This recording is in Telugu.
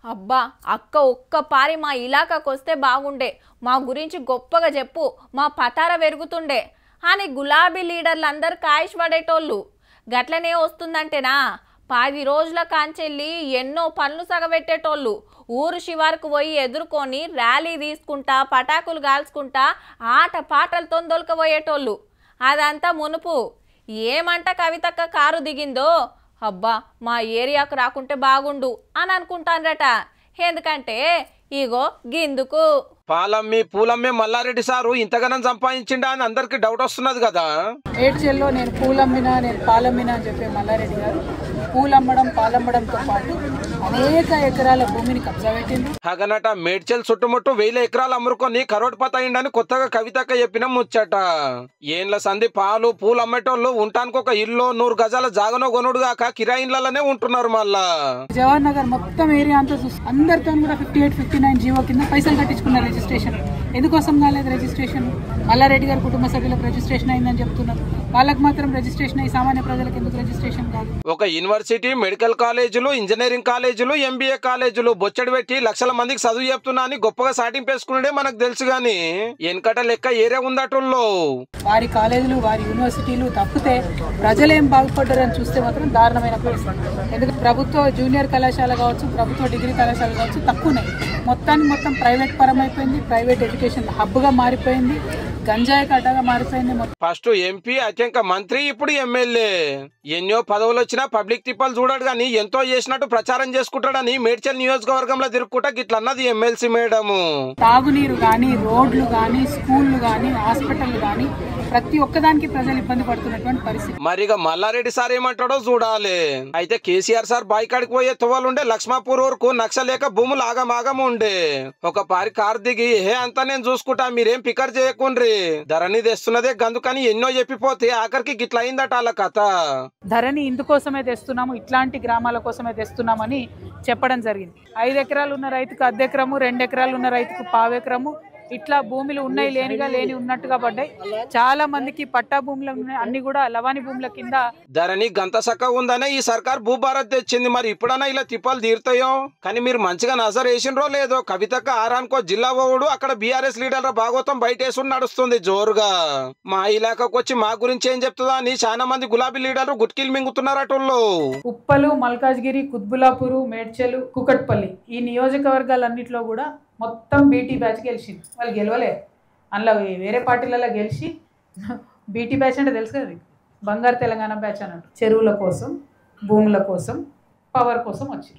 అబ్బా అక్క ఒక్కపారి మా ఇలాకాకొస్తే బాగుండే, మా గురించి గొప్పగా చెప్పు, మా పతార పెరుగుతుండే అని గులాబీ లీడర్లందరూ కాయిష్ పడేటోళ్ళు. గట్లనే వస్తుందంటేనా 10 రోజుల కాంచెల్లి ఎన్నో పనులు సగబెట్టేటోళ్ళు ఊరు శివారుకు పోయి ఎదుర్కొని ర్యాలీ తీసుకుంటా పటాకులు కాల్చుకుంటా ఆట పాటలతో దొలకపోయేటోళ్ళు. అదంతా మునుపు. ఏమంట కవితక్క కారు దిగిందో, అబ్బా మా ఏరియాకు రాకుంటే బాగుండు అని అనుకుంటాన్రట. ఎందుకంటే ఇగో గిందుకు పాలమ్మి పూలమ్మి మల్లారెడ్డి సారు ఇంతగానం సంపాదించిండా అని అందరికి డౌట్ వస్తున్నది కదా. ఏడ్చెల్లో నేను పూలమ్మినా నేను పాలమ్మినా అని చెప్పే మల్లారెడ్డి గారు పూలమ్మడం పాలమ్మడంతో పాటు అనేక ఎకరాల భూమిని కబ్జా పెట్టింది. హగనట మేడ్చల్ చుట్టుముట్టు 1000 ఎకరాలు అమ్ముకొని కరోడ్పతాయిండని కొత్తగా కవితక్క చెప్పిన ముచ్చట. ఏండ్ల సంధి పాలు పూలు అమ్మేటోళ్ళు ఉంటానికి ఒక ఇల్లు 100 గజాల జాగనో కొనుడు గాక కిరాయిన్లనే ఉంటున్నారు. మళ్ళా జవహర్ నగర్ మొత్తం ఏరియా అంతా చూసి అందరితో కూడా 58, 59 జీవో కింద పైసలు కట్టించుకున్నారు. రిజిస్ట్రేషన్ ఎందుకోసం కాలేదు? రిజిస్ట్రేషన్ మల్లారెడ్డి గారి కుటుంబ సభ్యులకు రిజిస్ట్రేషన్ అయిందని చెప్తున్నారు. వాళ్ళకి మాత్రం రిజిస్ట్రేషన్ అయ్యి సామాన్య ప్రజలకు ఎందుకు రిజిస్ట్రేషన్ కాదు? ఒక యూనివర్సిటీ, మెడికల్ కాలేజీలు, ఇంజనీరింగ్ కాలేజీలు, ఎంబీఏ కాలేజీలు బొచ్చడి పెట్టి లక్షల మందికి చదువు చెప్తున్నా అని గొప్పగా సాటింపేసుకునే మనకు తెలుసు గాని వెనకట లెక్క ఏరే ఉందటోళ్ళు. వారి కాలేజీలు వారి యూనివర్సిటీలు తప్పితే ప్రజలేం బాగుపడ్డారని చూస్తే మాత్రం దారుణమైన పరిస్థితి. ఎందుకంటే ప్రభుత్వ జూనియర్ కళాశాల కావచ్చు, ప్రభుత్వ డిగ్రీ కళాశాల కావచ్చు తక్కువనే. మొత్తం ప్రైవేట్ పరమైపోయింది. ప్రైవేట్ ఎడ్యుకేషన్ హబ్గా మారిపోయింది. గంజాయి కట్టగా మారిపోయింది. ఫస్ట్ ఎంపీ, అత్యంక మంత్రి, ఇప్పుడు ఎమ్మెల్యే. ఎన్నో పదవులు వచ్చినా పబ్లిక్ తిప్పలు చూడాడు గాని ఎంతో చేసినట్టు ప్రచారం చేసుకుంటాడని మేడ్చల్ నియోజకవర్గంలో తిరుగుకుంటా గిట్ల అన్నది ఎమ్మెల్సీ మేడము. తాగునీరు గాని, రోడ్లు గాని, స్కూళ్లు గాని, హాస్పిటల్ గాని ప్రతి ఒక్కదానికి ప్రజలు ఇబ్బంది పడుతున్నటువంటి పరిస్థితి. మరిగా మల్లారెడ్డి సార్ ఏమంటాడో చూడాలి. అయితే కేసీఆర్ సార్ బాయికాడికి పోయే తువ్వాలుండే లక్ష్మాపూర్ వరకు నక్సలేక భూములు ఆగమాగం ఉండే. ఒక పారి కారు దిగి హే అంతా నేను చూసుకుంటా మీరేం పికర్ చేయకుండ్రి, ధరణి తెస్తున్నదే గందుకని ఎన్నో చెప్పిపోతే ఆఖరికి గిట్ల అయిందట వాళ్ళ కథ. ధరణి ఇందుకోసమే తెస్తున్నాము, ఇట్లాంటి గ్రామాల కోసమే తెస్తున్నామని చెప్పడం జరిగింది. 5 ఎకరాలు ఉన్న రైతుకు 1/2 ఎకరము, 2 ఎకరాలు ఉన్న రైతుకు 1/4 ఎకరము, ఇట్లా భూములు ఉన్నాయి లేనిగా లేని ఉన్నట్టుగా పడ్డాయి. చాలా మందికి పట్టా భూములు ఉన్నాయి, అన్ని కూడా లవాణి భూముల కింద. ధరణి గంత సక్క ఉందనే ఈ సర్కార్ భూభారత్ తెచ్చింది. మరి ఇప్పుడన్నా ఇలా తిప్పాలు తీరుతాయో కానీ మీరు మంచిగా నజర్ వేసినరో లేదో. కవితక్క ఆరానికో జిల్లా ఓవుడు, అక్కడ బీఆర్ఎస్ లీడర్ల భాగవతం బయటేసుడు నడుస్తుంది జోరుగా. మా ఇలాకాకు వచ్చి మా గురించి ఏం చెప్తుందా అని చాలా మంది గులాబీ లీడర్లు గుట్కీలు మింగుతున్నారటోళ్ళు. ఉప్పలు, మల్కాజ్గిరి, కుత్బులాపూరు, మేడ్చలు, కుకట్పల్లి ఈ నియోజకవర్గాలన్నింటిలో కూడా మొత్తం బీటీ బ్యాచ్ గెలిచింది. వాళ్ళు గెలవలే, అందులో వేరే పార్టీలలో గెలిచి బీటీ బ్యాచ్ అంటే తెలుసు కదా, బంగారు తెలంగాణ బ్యాచ్ అన్నట్టు. చెరువుల కోసం, భూముల కోసం, పవర్ కోసం వచ్చి